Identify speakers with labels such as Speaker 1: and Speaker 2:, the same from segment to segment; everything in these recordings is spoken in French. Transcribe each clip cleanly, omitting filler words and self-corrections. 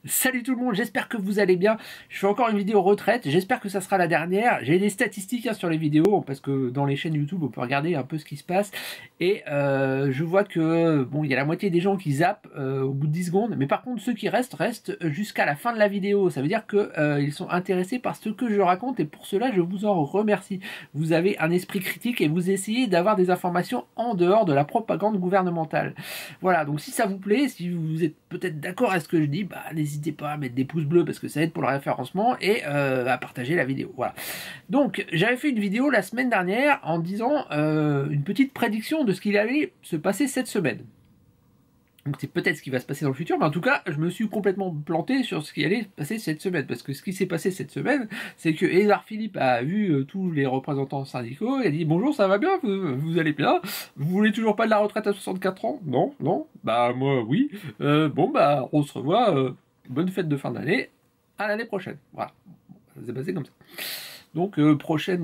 Speaker 1: Salut tout le monde, j'espère que vous allez bien. Je fais encore une vidéo retraite, j'espère que ça sera la dernière. J'ai des statistiques sur les vidéos, parce que dans les chaînes YouTube, on peut regarder un peu ce qui se passe. Et je vois que bon, il y a la moitié des gens qui zappent au bout de 10 secondes. Mais par contre, ceux qui restent jusqu'à la fin de la vidéo. Ça veut dire que ils sont intéressés par ce que je raconte. Et pour cela, je vous en remercie. Vous avez un esprit critique et vous essayez d'avoir des informations en dehors de la propagande gouvernementale. Voilà, donc si ça vous plaît, si vous êtes peut-être d'accord avec ce que je dis, bah n'hésitez pas à mettre des pouces bleus parce que ça aide pour le référencement et à partager la vidéo. Voilà. Donc j'avais fait une vidéo la semaine dernière en disant une petite prédiction de ce qu'il allait se passer cette semaine. Donc c'est peut-être ce qui va se passer dans le futur, mais en tout cas, je me suis complètement planté sur ce qui allait se passer cette semaine. Parce que ce qui s'est passé cette semaine, c'est que Édouard Philippe a vu tous les représentants syndicaux et a dit « Bonjour, ça va bien, vous allez bien? Vous voulez toujours pas de la retraite à 64 ans? Non, non? Bah moi, oui. Bon, bah on se revoit. Bonne fête de fin d'année. À l'année prochaine. » Voilà. Ça s'est passé comme ça. Donc, prochain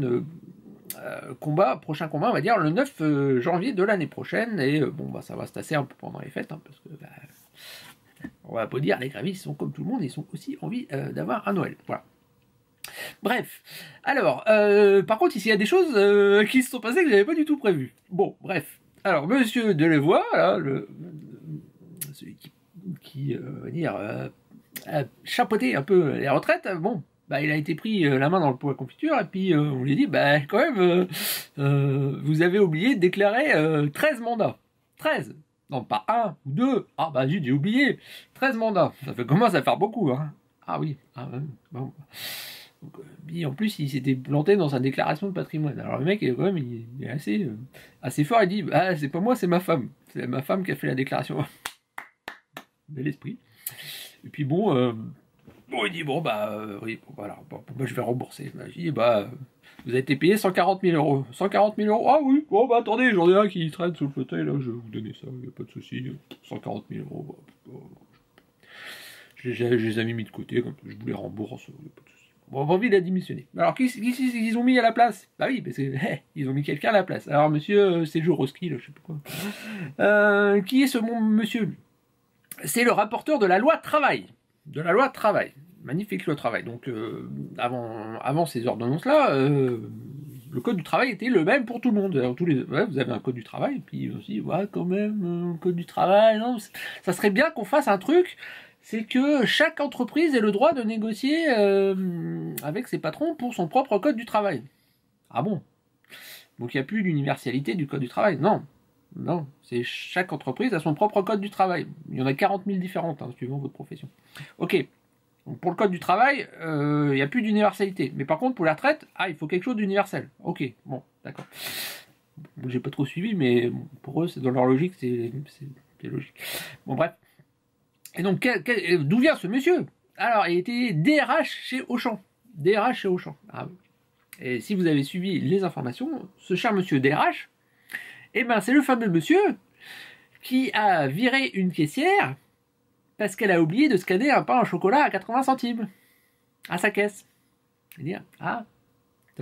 Speaker 1: combat, on va dire, le 9 janvier de l'année prochaine. Et bon, bah ça va se tasser un peu pendant les fêtes, hein, parce que, bah, on va pas dire, les grévistes sont comme tout le monde, ils ont aussi envie d'avoir un Noël. Voilà. Bref. Alors, par contre, ici, il y a des choses qui se sont passées que j'avais pas du tout prévues. Bon, bref. Alors, monsieur Delevoye, là, celui qui va dire, a chapeauté un peu les retraites, bon, bah, il a été pris la main dans le pot à confiture, et puis on lui dit, bah, quand même, vous avez oublié de déclarer 13 mandats. 13. Non, pas 1 ou 2. Ah, bah, j'ai oublié. 13 mandats. Ça commence à faire beaucoup, hein. Ah oui. Ah, bon. Donc, puis en plus, il s'était planté dans sa déclaration de patrimoine. Alors le mec, quand même, il est assez fort. Il dit, ah, c'est pas moi, c'est ma femme. C'est ma femme qui a fait la déclaration. Bel esprit. Et puis bon, il dit, bon, bah, oui, bon, voilà, bon, moi je vais rembourser. Bah, je dis, bah, vous avez été payé 140 000 euros. 140 000 euros, ah oui, bon, bah, attendez, j'en ai un qui traîne sous le fauteuil, là, je vais vous donner ça, il n'y a pas de souci. 140 000 euros, bah, je les ai mis de côté, comme je vous les rembourse, il n'y a pas de souci. Bon, envie de démissionner. Alors, qui ils ont mis à la place? Bah oui, parce que, ils ont mis quelqu'un à la place. Alors, monsieur Sejourowski, là, je sais pas quoi. Qui est ce monsieur? C'est le rapporteur de la loi travail. De la loi travail. Magnifique loi travail. Donc, avant ces ordonnances-là, le code du travail était le même pour tout le monde. Alors, vous avez un code du travail, et puis aussi, ouais, quand même, code du travail, non, ça serait bien qu'on fasse un truc, c'est que chaque entreprise ait le droit de négocier avec ses patrons pour son propre code du travail. Ah bon? Donc il n'y a plus d'universalité du code du travail? Non. Non, c'est chaque entreprise a son propre code du travail. Il y en a 40 000 différentes, hein, suivant votre profession. Ok. Donc pour le code du travail, il n'y a plus d'universalité. Mais par contre, pour la retraite, il faut quelque chose d'universel. Ok, bon, d'accord. Bon, j'ai pas trop suivi, mais pour eux, c'est dans leur logique, c'est logique. Bon, bref. Et donc, d'où vient ce monsieur? Alors, il était DRH chez Auchan. DRH chez Auchan. Ah oui. Et si vous avez suivi les informations, ce cher monsieur DRH, eh ben, c'est le fameux monsieur qui a viré une caissière parce qu'elle a oublié de scanner un pain au chocolat à 80 centimes à sa caisse. C'est-à-dire, t'as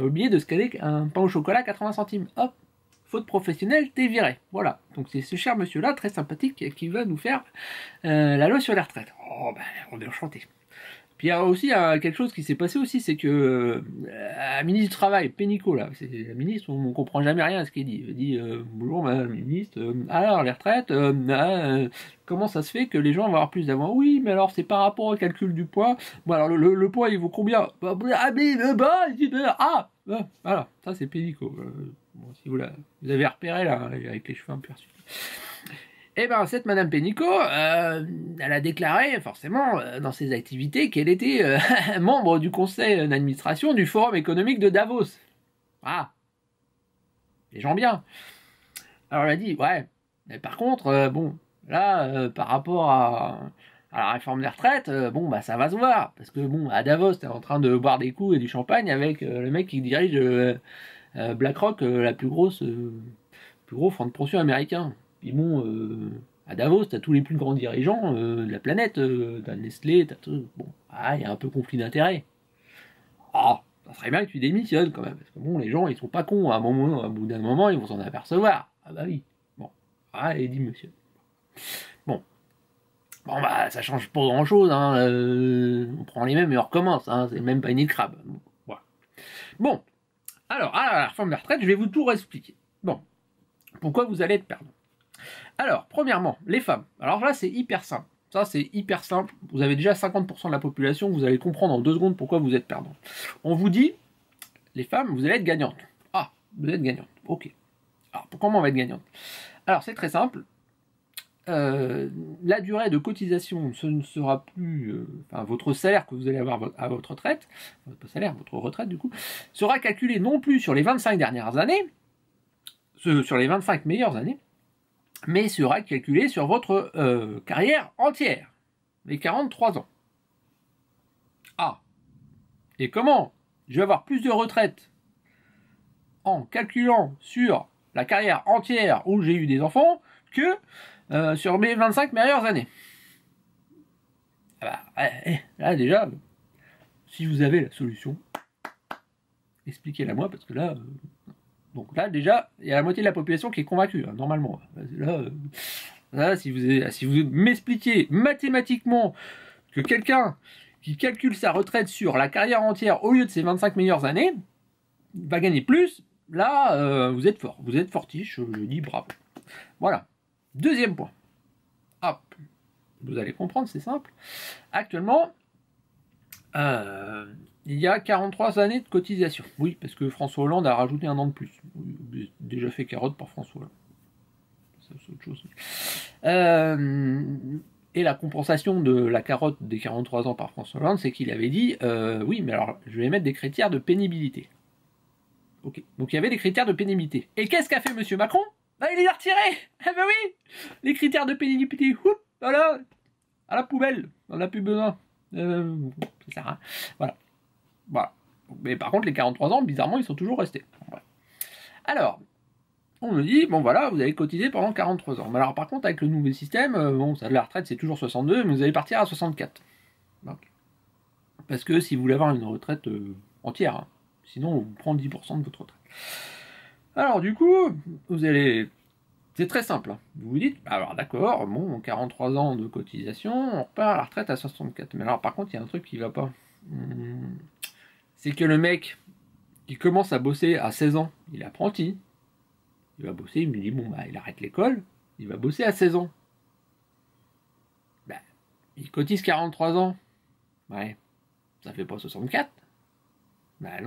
Speaker 1: oublié de scanner un pain au chocolat à 80 centimes. Hop, faute professionnelle, t'es viré. Voilà. Donc c'est ce cher monsieur-là, très sympathique, qui va nous faire la loi sur les retraites. Oh, ben, on est enchanté. Puis il y a aussi quelque chose qui s'est passé aussi, c'est que la ministre du Travail, Pénicaud, là, c'est la ministre, on ne comprend jamais rien à ce qu'elle dit. Elle dit bonjour madame la ministre, alors les retraites, comment ça se fait que les gens vont avoir plus d'avant? Oui, mais alors c'est par rapport au calcul du poids. Bon alors le poids il vaut combien? Voilà, ça c'est Pénicaud. Bon, si vous avez repéré là, avec les cheveux un peu hirsutes. Eh bien, cette Madame Pénicaud, elle a déclaré, forcément, dans ses activités, qu'elle était membre du conseil d'administration du Forum économique de Davos. Ah, les gens bien. Alors, elle a dit, ouais, mais par contre, bon, là, par rapport à la réforme des retraites, bon, bah, ça va se voir. Parce que, bon, à Davos, t'es en train de boire des coups et du champagne avec le mec qui dirige BlackRock, le plus gros fonds de pension américain. Puis bon, à Davos, t'as tous les plus grands dirigeants de la planète, t'as Nestlé, t'as tout. Bon, il y a un peu conflit d'intérêts. Ça serait bien que tu démissionnes quand même, parce que bon, les gens, ils sont pas cons, à un bout d'un moment, ils vont s'en apercevoir. Ah bah oui. Bon, il dit monsieur. Bon. Bon bah ça change pas grand chose, hein. On prend les mêmes et on recommence, hein. C'est même pas une île crabe. Voilà. Bon, alors à la réforme des retraites, je vais vous tout réexpliquer. Bon, pourquoi vous allez être perdant. Alors, premièrement, les femmes. Alors là, c'est hyper simple. Ça, c'est hyper simple. Vous avez déjà 50% de la population, vous allez comprendre en 2 secondes pourquoi vous êtes perdant. On vous dit, les femmes, vous allez être gagnantes. Ah, vous êtes gagnante. Ok. Alors, comment on va être gagnante? Alors, c'est très simple. La durée de cotisation, ce ne sera plus... enfin, votre salaire que vous allez avoir à votre retraite, votre salaire, votre retraite du coup, sera calculé non plus sur les 25 dernières années, sur les 25 meilleures années, mais sera calculé sur votre carrière entière, les 43 ans. Ah, et comment je vais avoir plus de retraite en calculant sur la carrière entière où j'ai eu des enfants que sur mes 25 meilleures années? Ah bah, là déjà, si vous avez la solution, expliquez-la moi, parce que là... donc là, déjà, il y a la moitié de la population qui est convaincue, hein, normalement. Là, si vous m'expliquez mathématiquement que quelqu'un qui calcule sa retraite sur la carrière entière au lieu de ses 25 meilleures années va gagner plus, là, vous êtes fort. Vous êtes fortiche, je dis bravo. Voilà. Deuxième point. Hop. Vous allez comprendre, c'est simple. Actuellement, il y a 43 années de cotisation. Oui, parce que François Hollande a rajouté un an de plus. Déjà fait carotte par François Hollande. C'est autre chose. Et la compensation de la carotte des 43 ans par François Hollande, c'est qu'il avait dit oui, mais alors je vais mettre des critères de pénibilité. Ok. Donc il y avait des critères de pénibilité. Et qu'est-ce qu'a fait Monsieur Macron? Bah, il les a retirés. Ah bah oui, les critères de pénibilité. Voilà, à la poubelle. On n'a plus besoin. Ça sert à rien. Voilà. Voilà. Mais par contre, les 43 ans, bizarrement, ils sont toujours restés. Voilà. Alors, on me dit, bon voilà, vous avez cotisé pendant 43 ans. Mais alors, par contre, avec le nouveau système, bon, ça, la retraite, c'est toujours 62, mais vous allez partir à 64. Donc, parce que si vous voulez avoir une retraite entière, hein, sinon, on vous prend 10% de votre retraite. Alors, du coup, vous allez... C'est très simple. Hein. Vous vous dites, alors d'accord, bon, 43 ans de cotisation, on repart à la retraite à 64. Mais alors, par contre, il y a un truc qui va pas. C'est que le mec qui commence à bosser à 16 ans, il est apprenti. Il va bosser, il me dit, bon, bah, il arrête l'école, il va bosser à 16 ans. Bah, il cotise 43 ans. Ouais, ça fait pas 64. Bah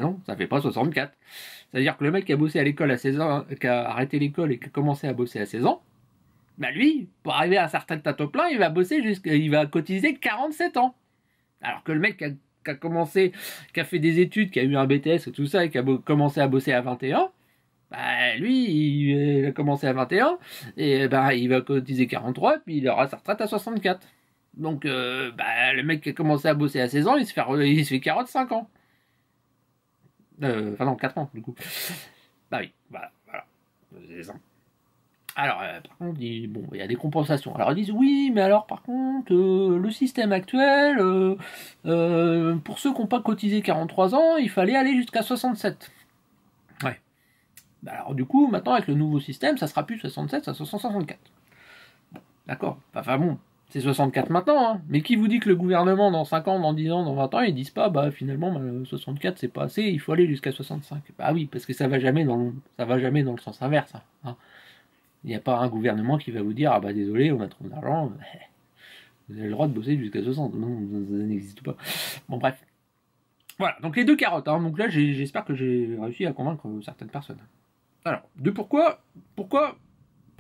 Speaker 1: non, ça fait pas 64. C'est-à-dire que le mec qui a bossé à l'école à 16 ans, qui a arrêté l'école et qui a commencé à bosser à 16 ans, bah lui, pour arriver à un certain taux plein, il va cotiser 47 ans. Alors que le mec qui a commencé, qui a fait des études, qui a eu un BTS et tout ça, et qui a commencé à bosser à 21, bah lui, il a commencé à 21, et bah il va cotiser 43, puis il aura sa retraite à 64. Donc, bah, le mec qui a commencé à bosser à 16 ans, il se fait 45 ans. Enfin non, 4 ans, du coup. Bah oui, voilà. C'est ça. Alors, par contre, il y a des compensations. Alors, ils disent, oui, mais alors, par contre, le système actuel, pour ceux qui n'ont pas cotisé 43 ans, il fallait aller jusqu'à 67. Ouais. Bah alors, du coup, maintenant, avec le nouveau système, ça sera plus 67, ça sera 64. Bon, d'accord. Enfin bon, c'est 64 maintenant, hein. Mais qui vous dit que le gouvernement, dans 5 ans, dans 10 ans, dans 20 ans, ils disent pas, bah finalement, 64, c'est pas assez, il faut aller jusqu'à 65. Bah oui, parce que ça va jamais dans le sens inverse, hein. Il n'y a pas un gouvernement qui va vous dire, ah bah désolé, on a trop d'argent, vous avez le droit de bosser jusqu'à 60. Non, ça n'existe pas. Bon, bref. Voilà, donc les deux carottes, hein. Donc là, j'espère que j'ai réussi à convaincre certaines personnes. Alors, pourquoi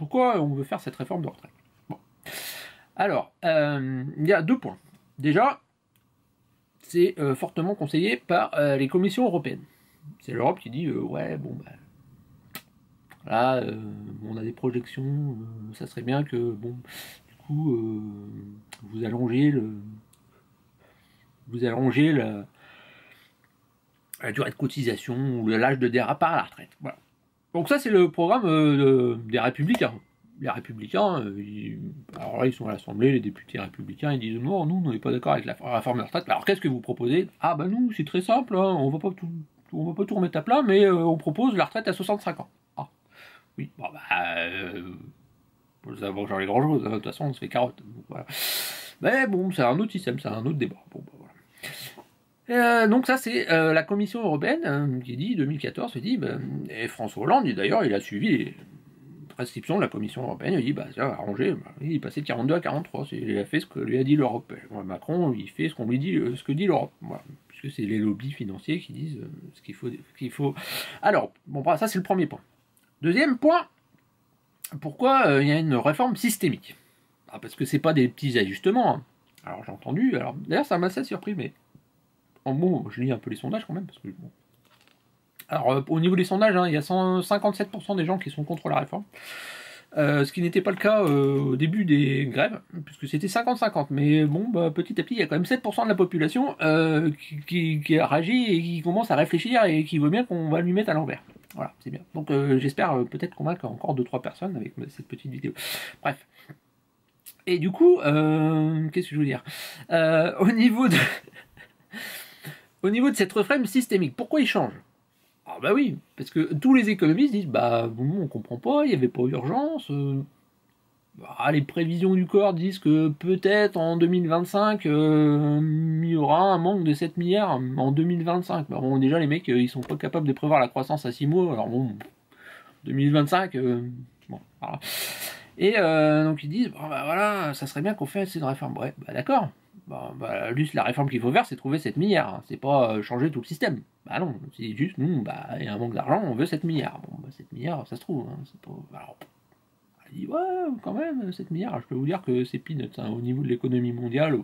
Speaker 1: on veut faire cette réforme de retraite? Bon. Alors, il y a 2 points. Déjà, c'est fortement conseillé par les commissions européennes. C'est l'Europe qui dit, ouais, bon, bah, là, on a des projections, ça serait bien que, bon, du coup, vous allongez la durée de cotisation ou l'âge de départ à la retraite. Voilà. Donc ça, c'est le programme des Républicains. Les Républicains, alors là, ils sont à l'Assemblée, les députés républicains, ils disent non, nous, on n'est pas d'accord avec la réforme de la retraite. Alors qu'est-ce que vous proposez? Ah ben nous, c'est très simple, hein, on va pas tout remettre à plat, mais on propose la retraite à 65 ans. Ah. Oui, bon bah, Ça va changer grand-chose, de toute façon, on se fait carotte. Donc, voilà. Mais bon, c'est un autre système, c'est un autre débat. Bon, bah, voilà. Donc ça, c'est la Commission européenne qui dit, 2014, se dit, et François Hollande, d'ailleurs, il a suivi les prescriptions de la Commission européenne, il dit, bah, ça va arranger, il est passé de 42 à 43, il a fait ce que lui a dit l'Europe. Macron, il fait ce qu'on lui dit, ce que dit l'Europe. Voilà. Puisque c'est les lobbies financiers qui disent ce qu'il faut. Alors, bon, ça c'est le premier point. Deuxième point, pourquoi il y a une réforme systémique? Parce que c'est pas des petits ajustements. Hein. Alors j'ai entendu, d'ailleurs ça m'a assez surpris, mais en bon, je lis un peu les sondages quand même, parce que bon. Alors au niveau des sondages, hein, il y a 57% des gens qui sont contre la réforme. Ce qui n'était pas le cas au début des grèves, puisque c'était 50-50. Mais bon, petit à petit, il y a quand même 7% de la population qui a réagi et qui commence à réfléchir et qui veut bien qu'on va lui mettre à l'envers. Voilà, c'est bien. Donc j'espère peut-être convaincre encore 2-3 personnes avec cette petite vidéo. Bref. Et du coup, qu'est-ce que je veux dire au niveau de cette réforme systémique, pourquoi il change? Ah bah oui, parce que tous les économistes disent bon, on comprend pas, il n'y avait pas urgence. Les prévisions du corps disent que peut-être en 2025 il y aura un manque de 7 milliards en 2025. Bah bon, déjà les mecs ils sont pas capables de prévoir la croissance à 6 mois, alors bon, 2025, bon, voilà. Et donc ils disent voilà, ça serait bien qu'on fasse une réforme. Ouais, d'accord. Juste la réforme qu'il faut faire, c'est trouver 7 milliards. Hein. C'est pas changer tout le système. Bah non, c'est juste, nous, il y a un manque d'argent, on veut 7 milliards. Bon, 7 milliards, ça se trouve. Hein. C'est pas... Alors, elle dit, ouais, quand même, 7 milliards. Je peux vous dire que c'est peanuts. Hein. Au niveau de l'économie mondiale,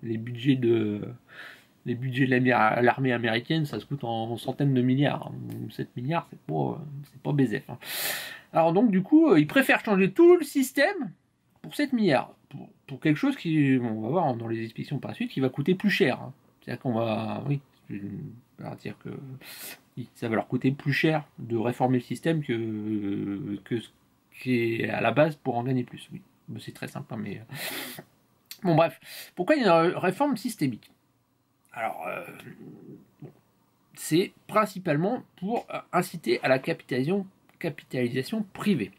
Speaker 1: les budgets de l'armée américaine, ça se coûte en centaines de milliards. 7 milliards, c'est pas BZF. Hein. Alors donc, du coup, ils préfèrent changer tout le système pour 7 milliards. Pour quelque chose qui, on va voir dans les explications par la suite, qui va coûter plus cher. Hein. C'est-à-dire qu'on va, dire que ça va leur coûter plus cher de réformer le système que ce qui est à la base pour en gagner plus. Oui, c'est très simple, hein, mais bon bref. Pourquoi il y a une réforme systémique? Alors, c'est principalement pour inciter à la capitalisation privée.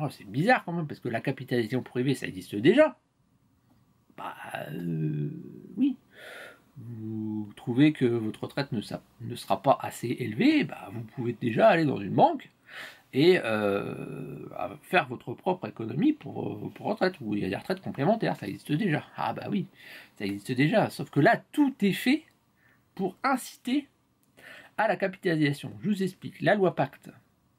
Speaker 1: C'est bizarre quand même, parce que la capitalisation privée, ça existe déjà. Oui. Vous trouvez que votre retraite ne sera pas assez élevée, vous pouvez déjà aller dans une banque et faire votre propre économie pour retraite, ou il y a des retraites complémentaires, ça existe déjà. Ah bah oui, ça existe déjà, sauf que là, tout est fait pour inciter à la capitalisation. Je vous explique, la loi Pacte.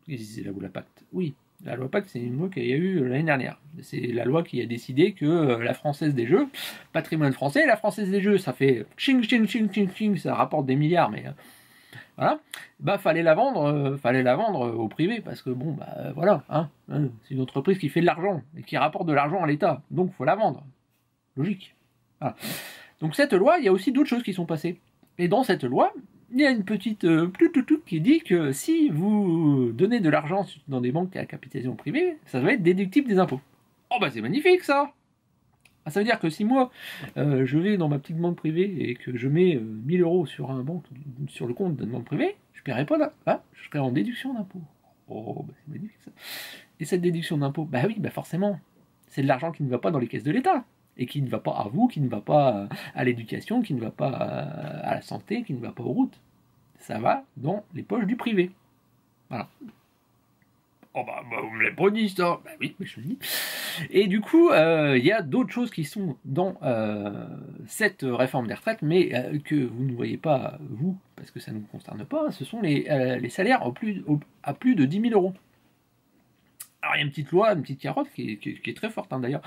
Speaker 1: Qu'est-ce que c'est la loi Pacte? Oui. La loi Pacte, c'est une loi qu'il y a eu l'année dernière. C'est la loi qui a décidé que la Française des Jeux, patrimoine français, la Française des Jeux, ça fait ching, ching, ching, ching, ching, ça rapporte des milliards, mais voilà. Fallait la vendre au privé, parce que bon, voilà, hein, c'est une entreprise qui fait de l'argent, et qui rapporte de l'argent à l'État, donc faut la vendre. Logique. Voilà. Donc cette loi, il y a aussi d'autres choses qui sont passées. Et dans cette loi, il y a une petite qui dit que si vous donnez de l'argent dans des banques à capitalisation privée, ça va être déductible des impôts. Oh c'est magnifique ça. Ça veut dire que si moi je vais dans ma petite banque privée et que je mets 1000 euros sur le compte d'une banque privée, je ne paierai pas là. Je serai en déduction d'impôt. Oh c'est magnifique ça. Et cette déduction d'impôt, oui, forcément, c'est de l'argent qui ne va pas dans les caisses de l'État. Et qui ne va pas à vous, qui ne va pas à l'éducation, qui ne va pas à la santé, qui ne va pas aux routes. Ça va dans les poches du privé. Voilà. Oh vous me l'avez pas dit ça. Oui, mais je le dis. Et du coup, il y a d'autres choses qui sont dans cette réforme des retraites, mais que vous ne voyez pas, vous, parce que ça ne vous concerne pas, ce sont les salaires à plus de 10 000 euros. Alors il y a une petite loi, une petite carotte qui est très forte d'ailleurs.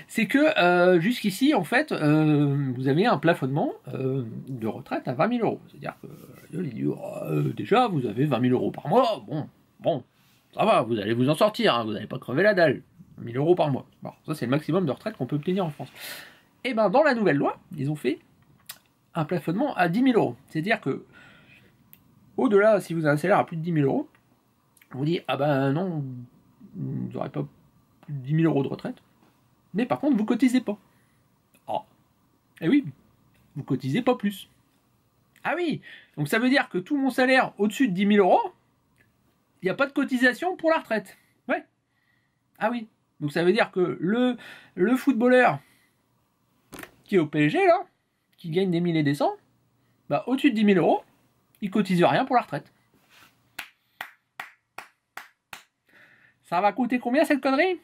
Speaker 1: C'est que jusqu'ici, en fait, vous avez un plafonnement de retraite à 20 000 euros. C'est-à-dire que déjà, vous avez 20 000 euros par mois. Bon, ça va, vous allez vous en sortir, hein, vous n'allez pas crever la dalle. 1 000 euros par mois. Bon, ça c'est le maximum de retraite qu'on peut obtenir en France. Et dans la nouvelle loi, ils ont fait un plafonnement à 10 000 euros. C'est-à-dire que, au-delà, si vous avez un salaire à plus de 10 000 euros, on vous dit, non, vous n'aurez pas plus de 10 000 euros de retraite, mais par contre, vous cotisez pas. Eh oui, vous cotisez pas plus. Ah oui, donc ça veut dire que tout mon salaire au-dessus de 10 000 euros, il n'y a pas de cotisation pour la retraite. Ouais. Ah oui. Donc ça veut dire que le footballeur qui est au PSG, là, qui gagne des milliers et des cents, bah, au-dessus de 10 000 euros, il cotise rien pour la retraite. Ça va coûter combien cette connerie?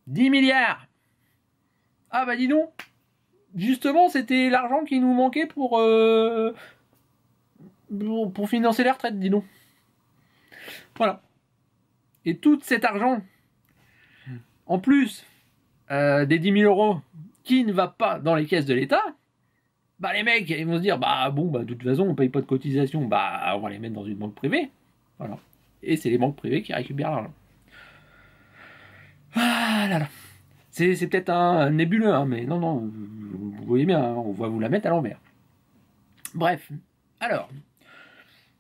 Speaker 1: 10 milliards. Ah bah dis donc. Justement, c'était l'argent qui nous manquait pour financer les retraites, dis donc. Voilà. Et tout cet argent, en plus des 10 000 euros qui ne va pas dans les caisses de l'État, bah les mecs, ils vont se dire, bah bon, bah de toute façon, on paye pas de cotisation, bah on va les mettre dans une banque privée. Voilà. Et c'est les banques privées qui récupèrent l'argent. Ah là là. C'est peut-être un nébuleux, hein, mais non, vous voyez bien, hein, on va vous la mettre à l'envers. Bref, alors,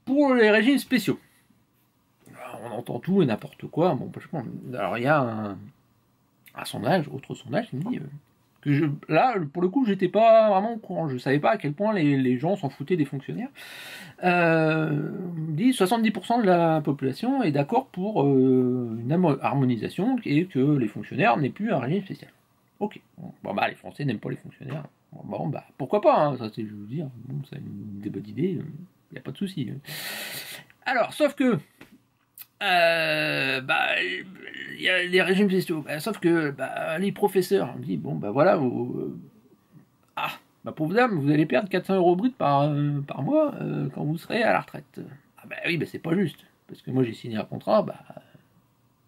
Speaker 1: pour les régimes spéciaux, on entend tout et n'importe quoi. Bon, alors il y a un sondage, autre sondage, qui me dit que là, pour le coup, j'étais pas vraiment au courant. Je savais pas à quel point les gens s'en foutaient des fonctionnaires. Dit 70% de la population est d'accord pour une harmonisation et que les fonctionnaires n'aient plus un régime spécial. Ok. Bon bah les Français n'aiment pas les fonctionnaires. Bon bah pourquoi pas, hein, ça c'est, je veux dire, bon, c'est une des bonnes idées, il n'y a pas de souci. Alors, sauf que bah il y a les régimes spéciaux, sauf que bah, les professeurs on dit bon bah voilà bah pauvre dame, vous allez perdre 400 euros brut par mois quand vous serez à la retraite. Ah bah oui, bah c'est pas juste, parce que moi j'ai signé un contrat, bah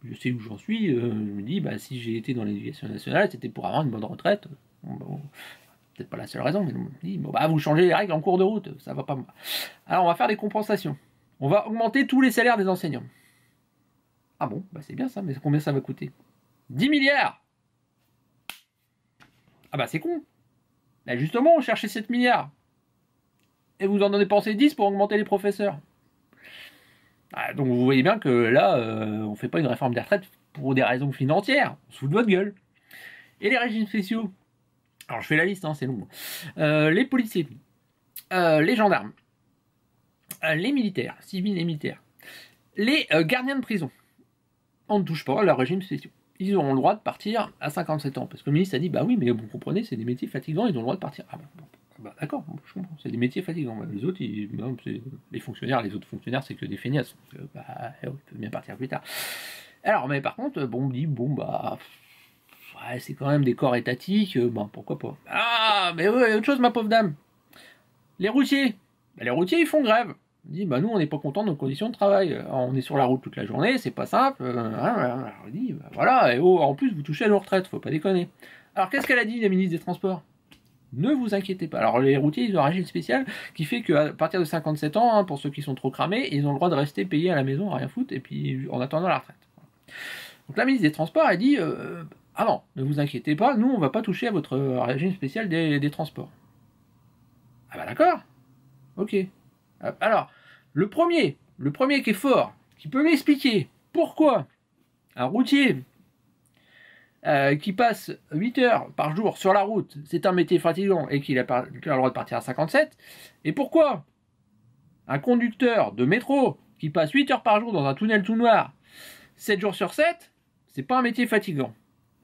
Speaker 1: je sais où j'en suis, je me dis bah si j'ai été dans l'éducation nationale, c'était pour avoir une bonne retraite. Bon, peut-être pas la seule raison, mais on me dit bon bah vous changez les règles en cours de route, ça va pas. Alors on va faire des compensations. On va augmenter tous les salaires des enseignants. Ah bon, bah c'est bien ça, mais combien ça va coûter? 10 milliards. Ah bah c'est con. Bah justement, on cherchait 7 milliards. Et vous en avez dépensé 10 pour augmenter les professeurs. Ah, donc vous voyez bien que là, on fait pas une réforme des retraites pour des raisons financières. On se fout de votre gueule. Et les régimes spéciaux? Alors je fais la liste, hein, c'est long. Les policiers, les gendarmes, les militaires, civils et militaires, les gardiens de prison. On ne touche pas à leur régime spéciaux. Ils auront le droit de partir à 57 ans. Parce que le ministre a dit, bah oui, mais vous comprenez, c'est des métiers fatigants, ils ont le droit de partir. Ah bah d'accord, je comprends, c'est des métiers fatigants. Les autres, les fonctionnaires, les autres fonctionnaires, c'est que des feignasses. Donc, bah, ils peuvent bien partir plus tard. Alors, mais par contre, bon, on me dit, bon, bah, ouais, c'est quand même des corps étatiques, bah, pourquoi pas. Ah, mais ouais, autre chose, ma pauvre dame. Les routiers. Bah, les routiers, ils font grève. On dit, bah nous, on n'est pas contents de nos conditions de travail. On est sur la route toute la journée, c'est pas simple. Alors, on dit, bah, voilà, et oh, en plus, vous touchez à nos retraites, faut pas déconner. Alors, qu'est-ce qu'elle a dit, la ministre des Transports? Ne vous inquiétez pas. Alors, les routiers, ils ont un régime spécial qui fait qu'à partir de 57 ans, hein, pour ceux qui sont trop cramés, ils ont le droit de rester payés à la maison, à rien foutre, et puis en attendant la retraite. Donc, la ministre des Transports, elle dit, ah non, ne vous inquiétez pas, nous, on va pas toucher à votre régime spécial des transports. Ah bah d'accord. Ok. Alors, le premier qui est fort, qui peut m'expliquer pourquoi un routier qui passe 8 heures par jour sur la route, c'est un métier fatigant et qu'il a le droit de partir à 57, et pourquoi un conducteur de métro qui passe 8 heures par jour dans un tunnel tout noir, 7 jours sur 7, c'est pas un métier fatigant.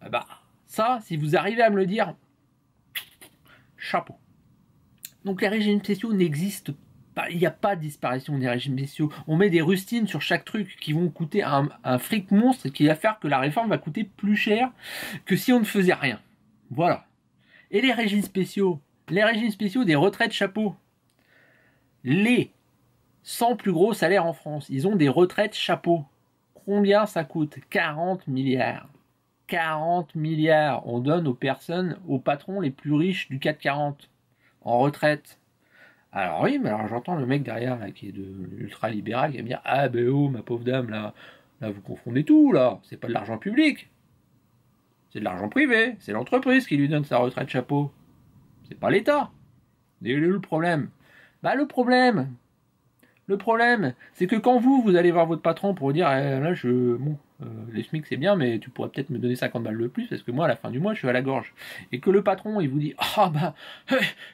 Speaker 1: Ah bah, ça, si vous arrivez à me le dire, chapeau. Donc les régimes spéciaux n'existent pas. Il n'y a pas de disparition des régimes spéciaux. On met des rustines sur chaque truc qui vont coûter un fric monstre et qui va faire que la réforme va coûter plus cher que si on ne faisait rien. Voilà. Et les régimes spéciaux des retraites chapeau. Les 100 plus gros salaires en France, ils ont des retraites chapeau. Combien ça coûte? 40 milliards. 40 milliards. On donne aux personnes, aux patrons les plus riches du CAC 40 en retraite. Alors oui, mais alors j'entends le mec derrière là, qui est de l'ultra-libéral qui va me dire, ah ben oh ma pauvre dame, là vous confondez tout, là, c'est pas de l'argent public, c'est de l'argent privé, c'est l'entreprise qui lui donne sa retraite chapeau, c'est pas l'État. Et le problème? Bah le problème, c'est que quand vous allez voir votre patron pour dire, là les SMIC c'est bien, mais tu pourrais peut-être me donner 50 balles de plus parce que moi à la fin du mois je suis à la gorge. Et que le patron il vous dit, ah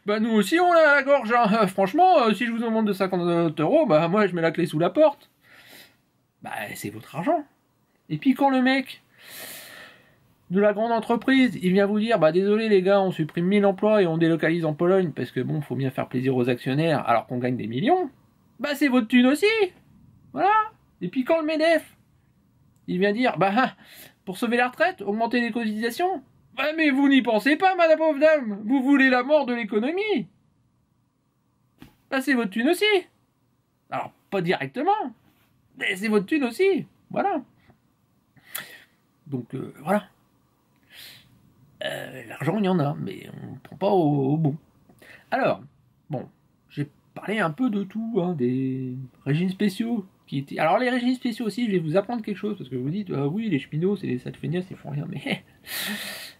Speaker 1: bah nous aussi on a la gorge, hein. Franchement si je vous demande de 50 euros, bah moi je mets la clé sous la porte. bah c'est votre argent. Et puis quand le mec de la grande entreprise, il vient vous dire, bah désolé les gars, on supprime 1000 emplois et on délocalise en Pologne, parce que bon, faut bien faire plaisir aux actionnaires alors qu'on gagne des millions, bah c'est votre thune aussi. Voilà. Et puis quand le MEDEF, il vient dire, bah pour sauver la retraite, augmenter les cotisations, bah mais vous n'y pensez pas, madame pauvre dame, vous voulez la mort de l'économie. Bah c'est votre thune aussi. Alors, pas directement, mais c'est votre thune aussi. Voilà. Donc, voilà. L'argent, il y en a, mais on ne prend pas au bon. Alors, bon, j'ai parlé un peu de tout, hein, des régimes spéciaux. Alors, les régimes spéciaux aussi, je vais vous apprendre quelque chose, parce que vous dites, oui, les cheminots, c'est les salfenias, ils font rien, mais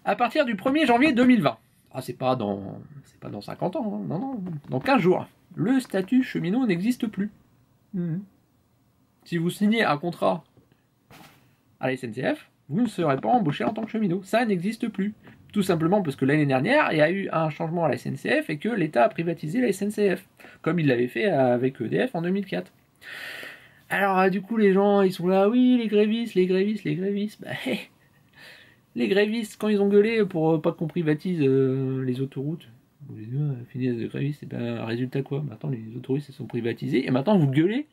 Speaker 1: à partir du 1er janvier 2020, c'est pas dans 50 ans, hein, non, dans 15 jours, le statut cheminot n'existe plus. Si vous signez un contrat à la SNCF, vous ne serez pas embauché en tant que cheminot. Ça n'existe plus. Tout simplement parce que l'année dernière, il y a eu un changement à la SNCF et que l'État a privatisé la SNCF, comme il l'avait fait avec EDF en 2004. Alors, du coup, les gens, ils sont là, oui, les grévistes. Bah, les grévistes, quand ils ont gueulé pour pas qu'on privatise les autoroutes, vous les finissez de grévistes, et ben, résultat quoi? Maintenant, les autoroutes, elles sont privatisées, et maintenant, vous gueulez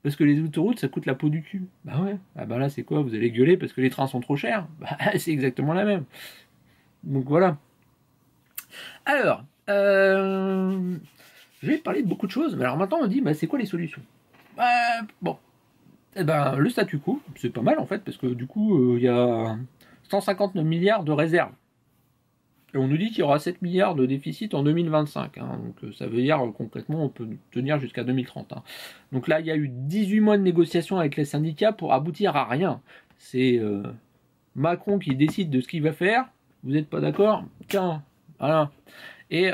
Speaker 1: parce que les autoroutes, ça coûte la peau du cul. Bah ouais. Ah bah là, c'est quoi? Vous allez gueuler parce que les trains sont trop chers? Bah, c'est exactement la même. Donc voilà. Alors, je vais parler de beaucoup de choses. Mais alors maintenant, on dit, bah, c'est quoi les solutions? Bon. Eh ben, le statu quo, c'est pas mal en fait, parce que du coup, il y a 159 milliards de réserves. Et on nous dit qu'il y aura 7 milliards de déficit en 2025. Hein, donc ça veut dire concrètement on peut tenir jusqu'à 2030. Hein. Donc là, il y a eu 18 mois de négociations avec les syndicats pour aboutir à rien. C'est Macron qui décide de ce qu'il va faire. Vous n'êtes pas d'accord? Tiens, voilà. Et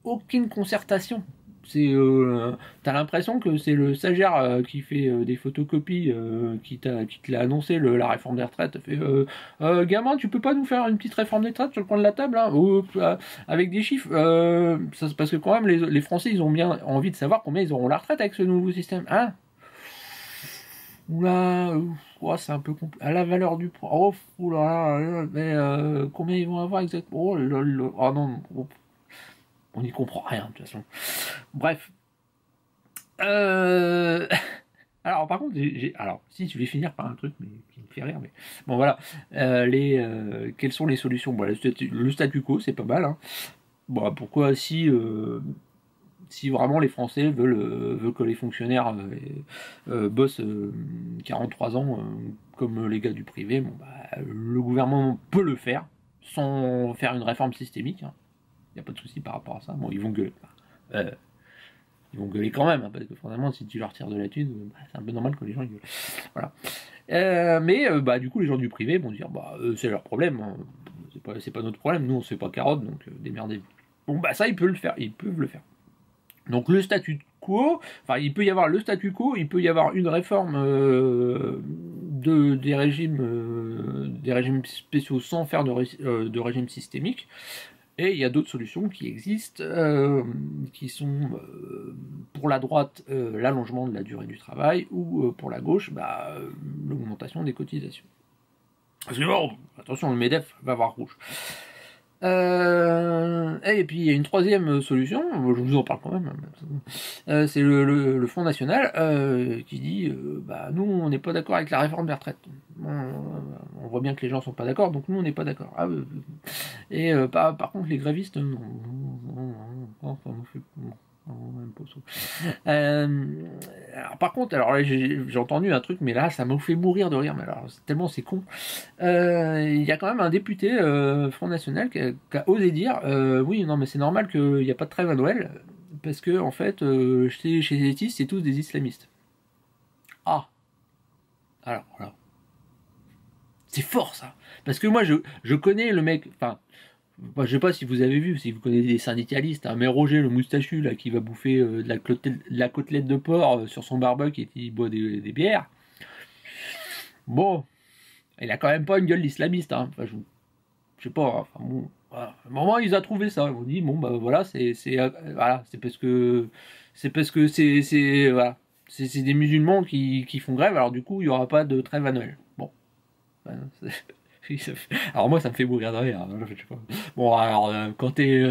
Speaker 1: aucune concertation. T'as l'impression que c'est le stagiaire qui fait des photocopies qui te l'a annoncé la réforme des retraites. Fait gamin, tu peux pas nous faire une petite réforme des retraites sur le coin de la table hein, avec des chiffres parce que quand même les Français ils ont bien envie de savoir combien ils auront la retraite avec ce nouveau système hein. Oula c'est un peu compliqué à la valeur du point mais combien ils vont avoir exactement oh non on n'y comprend rien de toute façon. Bref. Alors par contre, alors si je vais finir par un truc mais qui me fait rire, mais bon voilà. Quelles sont les solutions? Bon, le statu quo, c'est pas mal. Hein. Bon, pourquoi si vraiment les Français veulent que les fonctionnaires bossent 43 ans comme les gars du privé, bon, bah, le gouvernement peut le faire sans faire une réforme systémique. Hein. Il n'y a pas de souci par rapport à ça. Bon, ils vont gueuler. Ils vont gueuler quand même, hein, parce que finalement, si tu leur tires de la thune, c'est un peu normal que les gens gueulent. Voilà. Mais du coup, les gens du privé vont dire c'est leur problème. Hein. C'est pas notre problème. Nous, on se fait pas carotte, donc démerdez-vous. Bon, ça, ils peuvent le faire. Ils peuvent le faire. Donc, le statu quo, enfin, il peut y avoir le statu quo, il peut y avoir une réforme des régimes spéciaux sans faire de régime systémique. Et il y a d'autres solutions qui existent, qui sont pour la droite l'allongement de la durée du travail ou pour la gauche l'augmentation des cotisations. Parce que bon, attention, le MEDEF va voir rouge. Et puis il y a une troisième solution, je vous en parle quand même, c'est le Front National qui dit nous on n'est pas d'accord avec la réforme des retraites. On voit bien que les gens sont pas d'accord, donc nous on n'est pas d'accord. Et par contre les grévistes, non, ça nous fait... alors, par contre, là, j'ai entendu un truc, mais là, ça m'a fait mourir de rire. Mais alors, tellement c'est con. Il y a quand même un député Front National qui a osé dire oui, non, mais c'est normal qu'il n'y a pas de trêve à Noël parce que en fait, chez les étistes, c'est tous des islamistes. Ah, alors voilà, c'est fort ça, parce que moi, je connais le mec, enfin. Je sais pas si vous avez vu, si vous connaissez des syndicalistes, mais Roger le moustachu là qui va bouffer de la côtelette de porc sur son barbecue et qui boit des bières. Bon, il a quand même pas une gueule d'islamiste. Hein. Enfin, je sais pas. Enfin, bon, voilà. À un moment ils ont trouvé ça. Ils ont dit bon voilà c'est parce que c'est voilà, C'est des musulmans qui font grève, alors du coup, il n'y aura pas de trêve à Noël. Bon. Ben, alors moi, ça me fait mourir de rire. Hein, je sais pas. Bon, alors, quand t'es...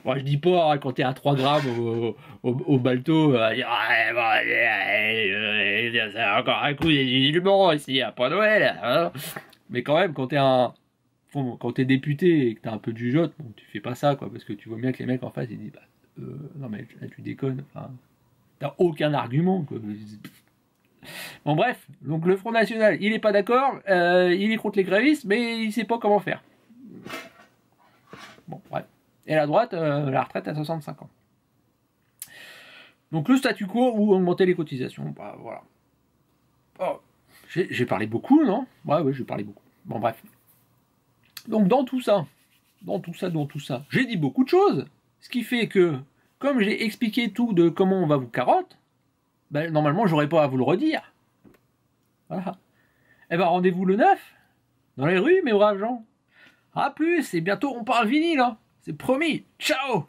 Speaker 1: Moi, je dis pas, hein, quand t'es à 3 grammes au balto, dire, c'est encore un coup des musulmans ici, à pas Noël. Hein. Mais quand même, quand t'es député et que t'as un peu de jugeote, bon, tu fais pas ça, quoi, parce que tu vois bien que les mecs en face, ils disent, non mais là, tu déconnes, enfin, t'as aucun argument, quoi. Bon bref, donc le Front National, il est pas d'accord, il est contre les grévistes, mais il sait pas comment faire. Bon, bref. Et la droite, la retraite à 65 ans. Donc le statu quo ou augmenter les cotisations, bah voilà. Oh, j'ai parlé beaucoup, non? Ouais, j'ai parlé beaucoup. Bon bref. Donc dans tout ça, j'ai dit beaucoup de choses, ce qui fait que, comme j'ai expliqué tout de comment on va vous carotte, ben, normalement j'aurais pas à vous le redire. Voilà. Eh ben rendez-vous le 9, dans les rues, mes braves gens. A plus, et bientôt on parle vinyle, hein. C'est promis. Ciao!